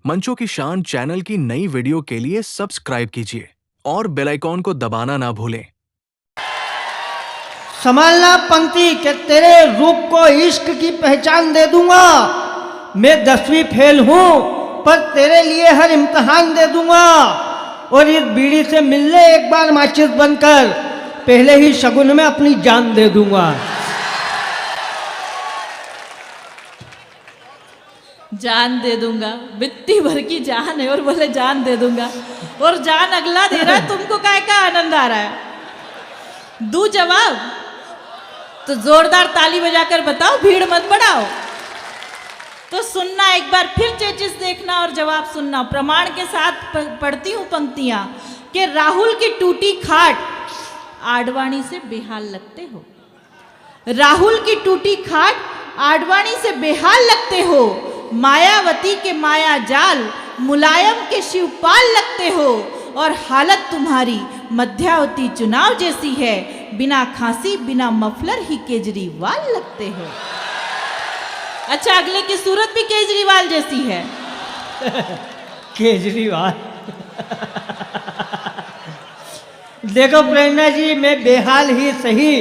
मंचो की शान चैनल की नई वीडियो के लिए सब्सक्राइब कीजिए और बेल आइकॉन को दबाना ना भूलें। संभालना पंक्ति के तेरे रूप को इश्क की पहचान दे दूंगा। मैं 10वीं फेल हूं पर तेरे लिए हर इम्तिहान दे दूंगा। और इस बीड़ी से मिलने एक बार माचिस बनकर पहले ही शगुन में अपनी जान दे दूंगा। जान दे दूंगा, बित्ती भर की जान है और बोले जान दे दूंगा, और जान अगला दे रहा है। तुमको काय का आनंद आ रहा है? दू जवाब तो जोरदार ताली बजाकर बताओ, भीड़ मत बढ़ाओ। तो सुनना, एक बार फिर चेचिस देखना और जवाब सुनना। प्रमाण के साथ पढ़ती हूं पंक्तियां कि राहुल की टूटी खाट आडवाणी से बेहाल लगते हो। राहुल की टूटी खाट आडवाणी से बेहाल लगते हो। मायावती के माया जाल मुलायम के शिवपाल लगते हो। और हालत तुम्हारी मध्यावती चुनाव जैसी है, बिना खांसी बिना मफलर ही केजरीवाल लगते हो। अच्छा, अगले की सूरत भी केजरीवाल जैसी है। केजरीवाल देखो प्रेरणा जी, मैं बेहाल ही सही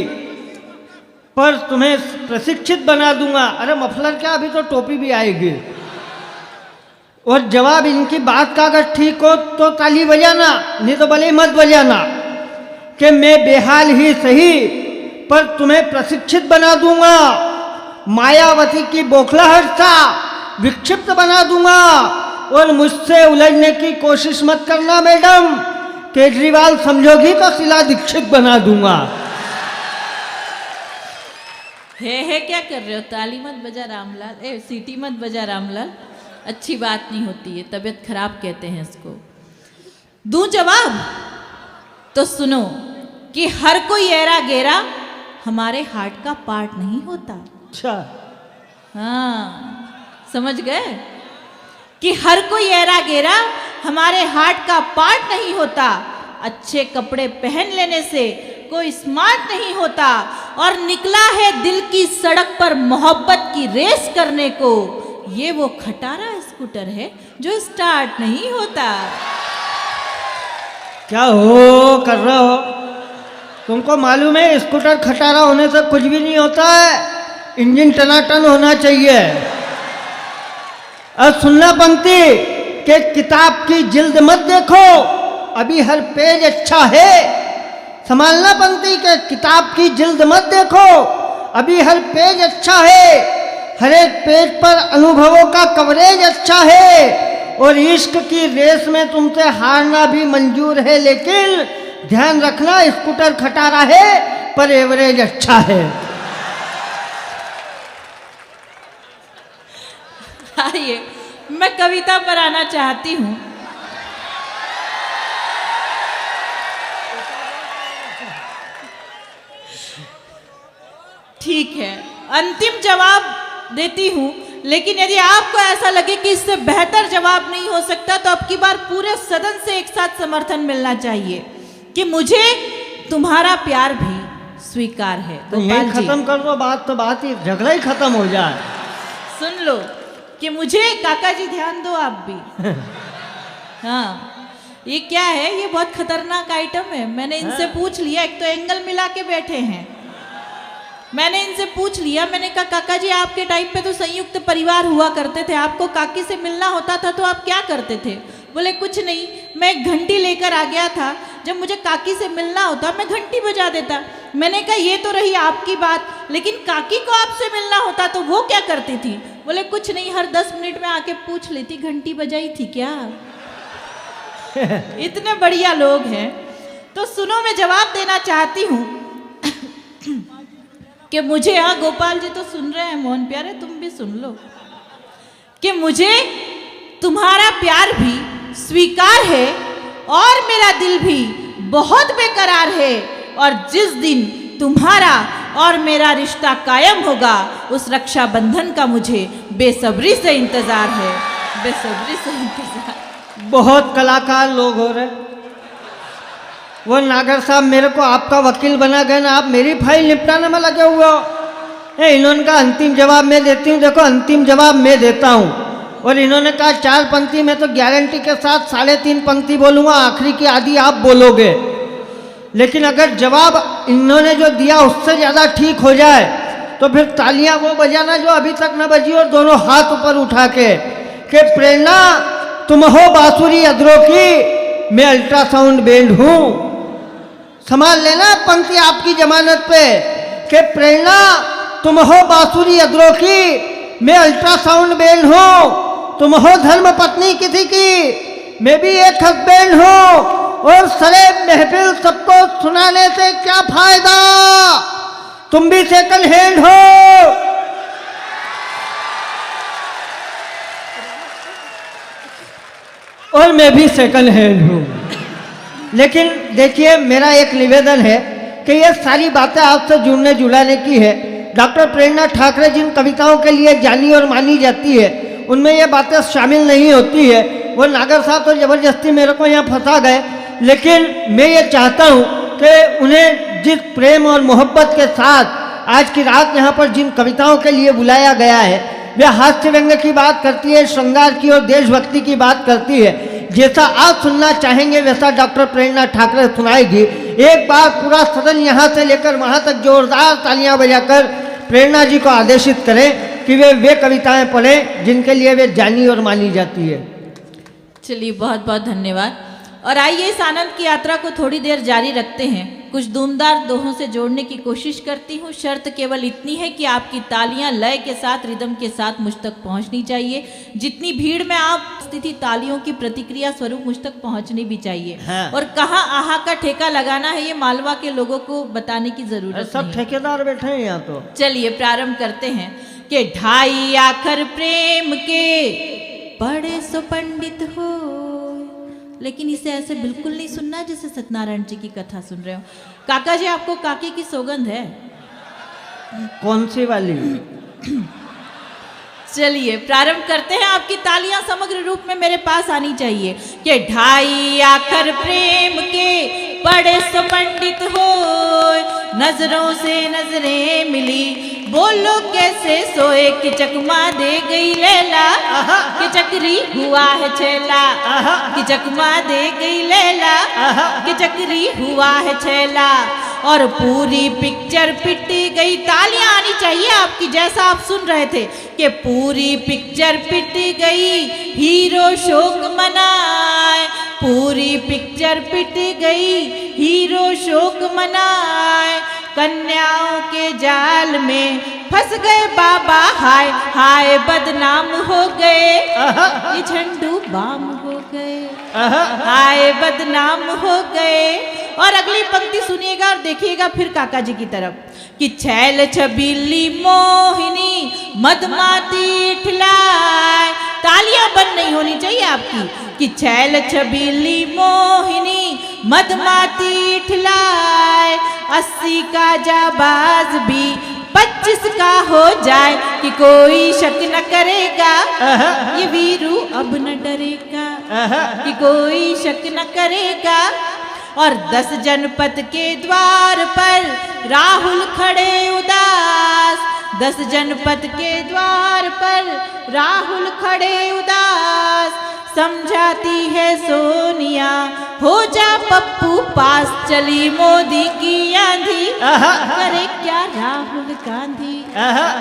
पर तुम्हें प्रशिक्षित बना दूंगा। अरे मफलर क्या, अभी तो टोपी भी आएगी। और जवाब इनकी बात का अगर ठीक हो तो ताली बजाना, नहीं तो भले मत बजाना। कि मैं बेहाल ही सही पर तुम्हें प्रशिक्षित बना दूंगा। मायावती की बौखलाहट सा विक्षिप्त बना दूंगा। और मुझसे उलझने की कोशिश मत करना मैडम, केजरीवाल समझोगी तो शीला दीक्षित बना दूंगा। है क्या कर रहे हो? ताली मत बजा रामलाल, सीटी मत बजा रामलाल, अच्छी बात नहीं होती है, तबीयत खराब कहते हैं इसको। दूं जवाब तो सुनो कि हर कोई ऐरा गेरा हमारे हार्ट का पार्ट नहीं होता। अच्छा, हाँ, समझ गए कि हर कोई ऐरा गेरा हमारे हार्ट का पार्ट नहीं होता। अच्छे कपड़े पहन लेने से कोई स्मार्ट नहीं होता। और निकला है दिल की सड़क पर मोहब्बत की रेस करने को, ये वो खटारा स्कूटर है जो स्टार्ट नहीं होता। क्या हो कर रहे हो? तुमको मालूम है स्कूटर खटारा होने से कुछ भी नहीं होता है, इंजन टनाटन होना चाहिए। अब सुनना पंक्ति के किताब की जिल्द मत देखो, अभी हर पेज अच्छा है। संभालना पंक्ति के किताब की जिल्द मत देखो, अभी हर पेज अच्छा है। हर एक पेज पर अनुभवों का कवरेज अच्छा है। और इश्क की रेस में तुमसे हारना भी मंजूर है, लेकिन ध्यान रखना स्कूटर खटारा है पर एवरेज अच्छा है। आइए, मैं कविता पर आना चाहती हूं। ठीक है, अंतिम जवाब देती हूं, लेकिन यदि आपको ऐसा लगे कि इससे बेहतर जवाब नहीं हो सकता तो अब की बार पूरे सदन से एक साथ समर्थन मिलना चाहिए कि मुझे तुम्हारा प्यार भी स्वीकार है। तो यही खत्म कर दो बात, तो बात ही झगड़ा ही खत्म हो जाए। सुन लो कि मुझे, काका जी ध्यान दो आप भी। हाँ, ये क्या है? ये बहुत खतरनाक आइटम है। मैंने इनसे पूछ लिया, एक तो एंगल मिला के बैठे हैं। मैंने इनसे पूछ लिया, मैंने कहा काका जी आपके टाइम पे तो संयुक्त परिवार हुआ करते थे, आपको काकी से मिलना होता था तो आप क्या करते थे? बोले कुछ नहीं, मैं एक घंटी लेकर आ गया था, जब मुझे काकी से मिलना होता मैं घंटी बजा देता। मैंने कहा ये तो रही आपकी बात, लेकिन काकी को आपसे मिलना होता तो वो क्या करती थी? बोले कुछ नहीं, हर 10 मिनट में आके पूछ लेती घंटी बजाई थी क्या। इतने बढ़िया लोग हैं। तो सुनो, मैं जवाब देना चाहती हूँ कि मुझे, हाँ गोपाल जी तो सुन रहे हैं, मोहन प्यारे तुम भी सुन लो, कि मुझे तुम्हारा प्यार भी स्वीकार है और मेरा दिल भी बहुत बेकरार है। और जिस दिन तुम्हारा और मेरा रिश्ता कायम होगा, उस रक्षाबंधन का मुझे बेसब्री से इंतजार है, बेसब्री से इंतजार। बहुत कलाकार लोग हो रहे। वो नागर साहब मेरे को आपका वकील बना गए ना, आप मेरी फाइल निपटाने में लगे हुए हो। इन्होंने का अंतिम जवाब मैं देती हूँ। देखो अंतिम जवाब मैं देता हूँ और इन्होंने कहा 4 पंक्ति में तो गारंटी के साथ 3.5 पंक्ति बोलूँगा, आखिरी की आधी आप बोलोगे। लेकिन अगर जवाब इन्होंने जो दिया उससे ज़्यादा ठीक हो जाए तो फिर तालियां वो बजाना जो अभी तक न बजी, और दोनों हाथ ऊपर उठा के कि प्रेरणा तुम हो बांसुरी अदरों की, मैं अल्ट्रासाउंड बैंड हूँ। संभाल लेना पंक्ति आपकी जमानत पे कि प्रेरणा तुम हो बांसुरी अदरों की, मैं अल्ट्रासाउंड बैंड हूँ। तुम हो धर्म पत्नी किसी की, मैं भी एक हस्बैंड हूँ। और सरे महफिल सबको सुनाने से क्या फायदा, तुम भी सेकंड हैंड हो। और मैं भी सेकंड हैंड हूँ। लेकिन देखिए, मेरा एक निवेदन है कि ये सारी बातें आपसे जुड़ने जुड़ाने की है। डॉक्टर प्रेरणा ठाकरे जिन कविताओं के लिए जानी और मानी जाती है उनमें ये बातें शामिल नहीं होती है। वो नागर साहब तो ज़बरदस्ती मेरे को यहाँ फंसा गए, लेकिन मैं ये चाहता हूँ कि उन्हें जिस प्रेम और मोहब्बत के साथ आज की रात यहाँ पर जिन कविताओं के लिए बुलाया गया है, वे हास्य व्यंग्य की बात करती है, श्रृंगार की और देशभक्ति की बात करती है। जैसा आप सुनना चाहेंगे वैसा डॉक्टर प्रेरणा ठाकरे सुनाएगी। एक बार पूरा सदन यहाँ से लेकर वहाँ तक जोरदार तालियां बजाकर प्रेरणा जी को आदेशित करें कि वे कविताएं पढ़ें जिनके लिए वे जानी और मानी जाती है। चलिए, बहुत बहुत धन्यवाद। और आइए इस आनंद की यात्रा को थोड़ी देर जारी रखते हैं। कुछ दूमदार दोहों से जोड़ने की कोशिश करती हूँ। शर्त केवल इतनी है कि आपकी तालियां लय के साथ, रिदम के साथ मुझ तक पहुँचनी चाहिए। जितनी भीड़ में आप स्थिति तालियों की प्रतिक्रिया स्वरूप मुझ तक पहुँचनी भी चाहिए। हाँ। और कहाँ आहा का ठेका लगाना है ये मालवा के लोगों को बताने की जरूरत सब नहीं। ठेकेदार बैठे हैं यहाँ तो। चलिए प्रारंभ करते हैं कि ढाई आखर प्रेम के बड़े सो पंडित हो। लेकिन इसे ऐसे बिल्कुल नहीं सुनना जैसे सत्यनारायण जी की कथा सुन रहे हो। काका जी, आपको काके की सौगंध है? कौन सी वाली? चलिए प्रारंभ करते हैं। आपकी तालियां समग्र रूप में मेरे पास आनी चाहिए कि ढाई आखर प्रेम के बड़े सो पंडित हो, नजरों से नजरें मिली, बोलो कैसे सोए कि चकमा दे गई लैला, कि चक्री हुआ है छेला, कि चकमा दे गई लैला, कि चक्री हुआ है छेला। और पूरी पिक्चर पिटी गई। तालियां आनी चाहिए आपकी, जैसा आप सुन रहे थे कि पूरी पिक्चर पिटी गई, हीरो शोक मनाए। पूरी पिक्चर पिटी गई, हीरो शोक मनाए। कन्याओं के जाल में फंस गए बाबा, हाय हाय बदनाम हो गए, ये झंडू बाम हो गए, हाय बदनाम हो गए। और अगली पंक्ति सुनिएगा और देखिएगा फिर काका जी की तरफ कि छैल छबीली मोहिनी मदमाती ठिलाए। तालियां बंद नहीं होनी चाहिए आपकी कि छैल छबीली मोहिनी मदमाती ठिलाए। 80 का जाबाज भी 25 का हो जाए कि कोई शक न करेगा, ये वीरू अब न डरेगा कि कोई शक न करेगा। और 10 जनपद के द्वार पर राहुल खड़े उदास, 10 जनपद के द्वार पर राहुल खड़े उदास। समझाती है सोनिया हो जा पप्पू पास, चली मोदी की आंधी, करे क्या राहुल गांधी,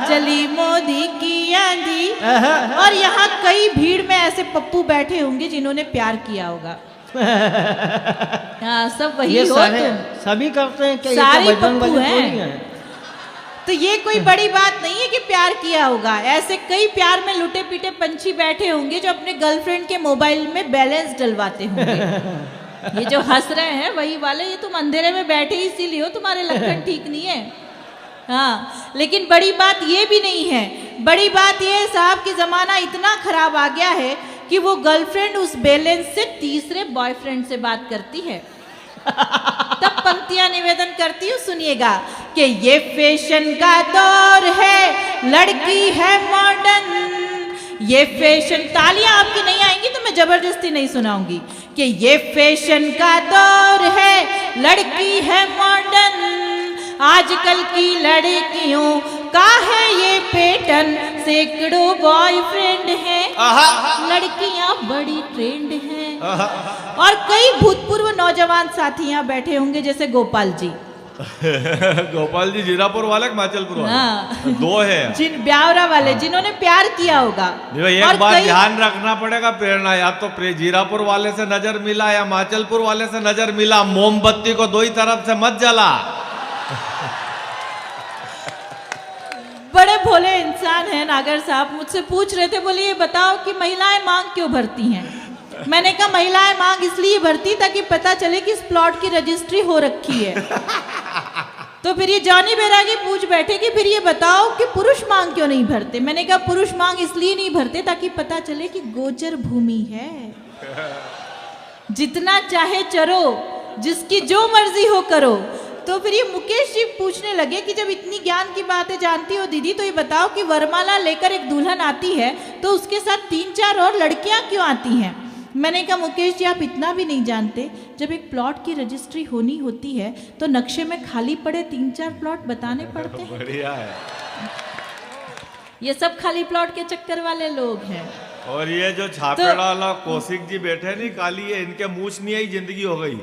चली मोदी की आंधी। और यहाँ कई भीड़ में ऐसे पप्पू बैठे होंगे जिन्होंने प्यार किया होगा। हाँ, सब वही हो तुम, सभी करते हैं, सारे पप्पू हैं। तो ये कोई बड़ी बात नहीं है कि प्यार किया होगा। ऐसे कई प्यार में लुटे पीटे पंछी बैठे होंगे जो अपने गर्लफ्रेंड के मोबाइल में बैलेंस डलवाते होंगे। ये जो हंस रहे हैं वही वाले, ये तुम अंधेरे में बैठे इसीलिए हो, तुम्हारे लक्षण ठीक नहीं है। हाँ, लेकिन बड़ी बात ये भी नहीं है। बड़ी बात ये है साहब कि जमाना इतना खराब आ गया है कि वो गर्लफ्रेंड उस बैलेंस से तीसरे बॉयफ्रेंड से बात करती है। तब पंक्तियां निवेदन करती हूँ, सुनिएगा कि ये फैशन का दौर है, लड़की है मॉडर्न। ये फैशन, तालियां आपकी नहीं आएंगी तो मैं जबरदस्ती नहीं सुनाऊंगी कि ये फैशन का दौर है, लड़की है मॉडर्न। आजकल की लड़कियों का है ये पैटर्न, सैकड़ों बॉयफ्रेंड हैं, लड़कियां बड़ी ट्रेंड हैं, और कई भूतपूर्व नौजवान साथी यहाँ बैठे होंगे जैसे गोपाल जी। गोपाल जी जीरापुर वाले हिमाचलपुर वाले? हाँ। दो है जिन ब्यावरा वाले जिन्होंने प्यार किया होगा। एक बात ध्यान रखना पड़ेगा प्रेरणा, या तो जीरापुर वाले से नजर मिला या हिमाचलपुर वाले से नजर मिला, मोमबत्ती को दो ही तरफ से मत जला। बड़े भोले इंसान हैं नागर साहब, मुझसे पूछ रहे थे, बोले ये बताओ कि महिलाएं मांग क्यों भरती हैं? मैंने कहा महिलाएं मांग इसलिए भरती ताकि पता चले कि इस प्लॉट की रजिस्ट्री हो रखी है। तो फिर ये जॉनी बैरागी पूछ बैठे कि फिर ये बताओ कि पुरुष मांग क्यों नहीं भरते? मैंने कहा पुरुष मांग इसलिए नहीं भरते ताकि पता चले कि गोचर भूमि है, जितना चाहे चरो, जिसकी जो मर्जी हो करो। तो फिर ये मुकेश जी पूछने लगे कि जब इतनी ज्ञान की बातें जानती हो दीदी, तो ये बताओ कि वरमाला लेकर एक दुल्हन आती है तो उसके साथ 3-4 और लड़कियां क्यों आती हैं? मैंने कहा मुकेश जी आप इतना भी नहीं जानते, जब एक प्लॉट की रजिस्ट्री होनी होती है तो नक्शे में खाली पड़े 3-4 प्लॉट बताने पड़ते हैं। बढ़िया है। ये सब खाली प्लॉट के चक्कर वाले लोग हैं। और ये जो छापेड़ा वाला कौशिक जी बैठे नहीं काली है, इनके मूछ नहीं आई जिंदगी हो गई।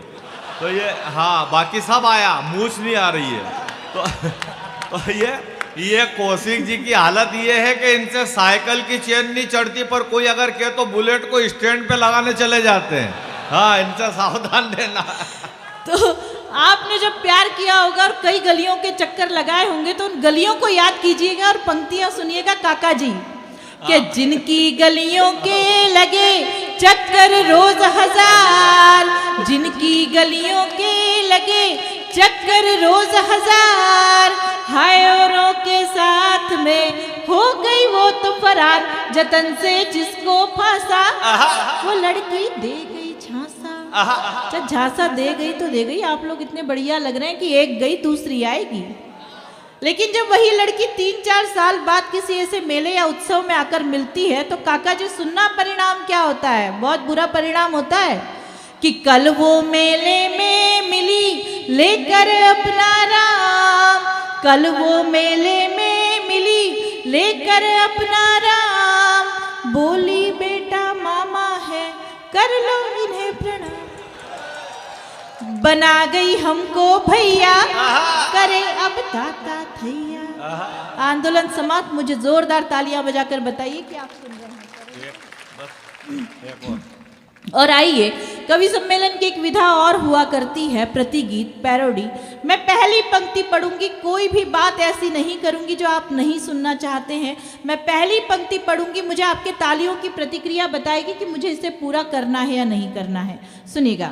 तो ये हाँ बाकी सब आया, मूछ नहीं आ रही है। तो ये कौशिक जी की हालत ये है कि इनसे साइकिल की चेन नहीं चढ़ती, पर कोई अगर कहे तो बुलेट को स्टैंड पे लगाने चले जाते हैं। हाँ इनसे सावधान रहना। तो आपने जब प्यार किया होगा और कई गलियों के चक्कर लगाए होंगे तो उन गलियों को याद कीजिएगा और पंक्तियां सुनिएगा काका जी कि जिनकी गलियों के लगे चक्कर रोज हजार, जिनकी गलियों के लगे चक्कर रोज हजार, हाय औरों के साथ में हो गई वो तो फरार, जतन से जिसको फांसा वो लड़की दे गई झांसा। अच्छा झांसा दे गई तो दे गई, आप लोग इतने बढ़िया लग रहे हैं कि एक गई दूसरी आएगी। लेकिन जब वही लड़की 3-4 साल बाद किसी ऐसे मेले या उत्सव में आकर मिलती है तो काका जी सुनना परिणाम क्या होता है? बहुत बुरा परिणाम होता है कि कल वो मेले में मिली लेकर अपना राम, कल वो मेले में मिली लेकर अपना राम, बोली बेटा मामा है कर लो इन्हें प्रणाम, बना गई हमको भैया करे अब ताता थैया। आंदोलन समाप्त। मुझे जोरदार तालियां बजाकर बताइए कि आप सुन रहे हैं। और आइए कवि सम्मेलन की एक विधा और हुआ करती है प्रतिगीत पैरोडी। मैं पहली पंक्ति पढ़ूंगी, कोई भी बात ऐसी नहीं करूंगी जो आप नहीं सुनना चाहते हैं। मैं पहली पंक्ति पढ़ूंगी, मुझे आपके तालियों की प्रतिक्रिया बताएगी कि मुझे इसे पूरा करना है या नहीं करना है। सुनिएगा।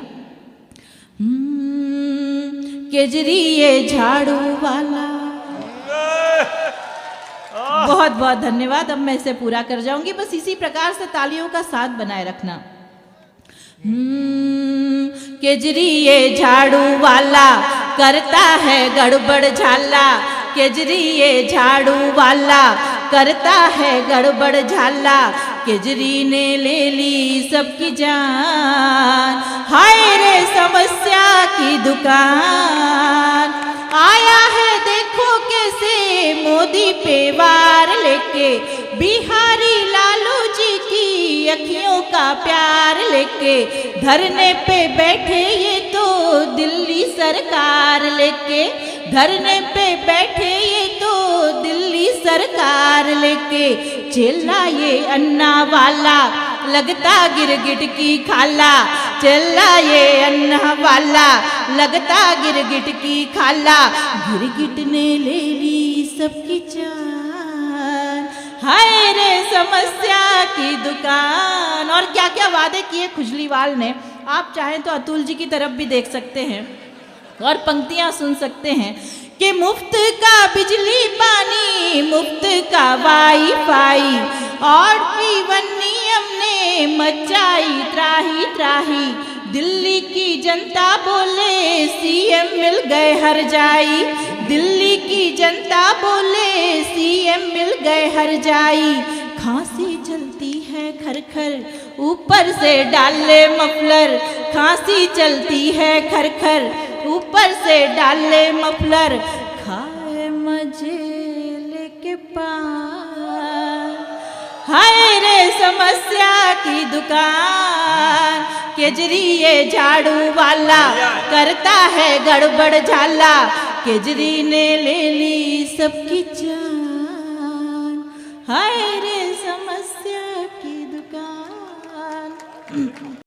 केजरी ये झाड़ू वाला। बहुत बहुत धन्यवाद। अब मैं इसे पूरा कर जाऊंगी, बस इसी प्रकार से तालियों का साथ बनाए रखना। केजरी ये झाड़ू वाला करता है गड़बड़ झाला, केजरी ये झाड़ू वाला करता है गड़बड़ झाला, केजरी ने ले ली सबकी जान, हाय रे समस्या की दुकान। आया है देखो कैसे मोदी पे वार लेके, बिहारी लालू जी की अखियों का प्यार लेके, धरने पे बैठे ये तो दिल्ली सरकार लेके, धरने पे बैठे ये तो दिल्ली सरकार लेके, चेला ये अन्ना वाला लगता गिरगिट की खाला, चेला ये अन्ना वाला लगता गिरगिट की खाला, गिरगिट ने ले ली सबकी जान, हाय रे समस्या की दुकान। और क्या क्या वादे किए खुजलीवाल ने, आप चाहें तो अतुल जी की तरफ भी देख सकते हैं और पंक्तियां सुन सकते हैं कि मुफ्त का बिजली पानी, मुफ्त का वाईफाई, और जीवन नियम ने मचाई त्राही त्राही, दिल्ली की जनता बोले सीएम मिल गए हर जाई, दिल्ली की जनता बोले सीएम मिल गए हर जाई, खांसी चलती है खर खर ऊपर से डाले मफलर, खांसी चलती है खर खर ऊपर से डाले मफलर, खाए मजे लेके पान। हाय रे समस्या की दुकान, केजरी ये झाड़ू वाला करता है गड़बड़ झाला, केजरी ने ले ली सबकी जान। हाय रे समस्या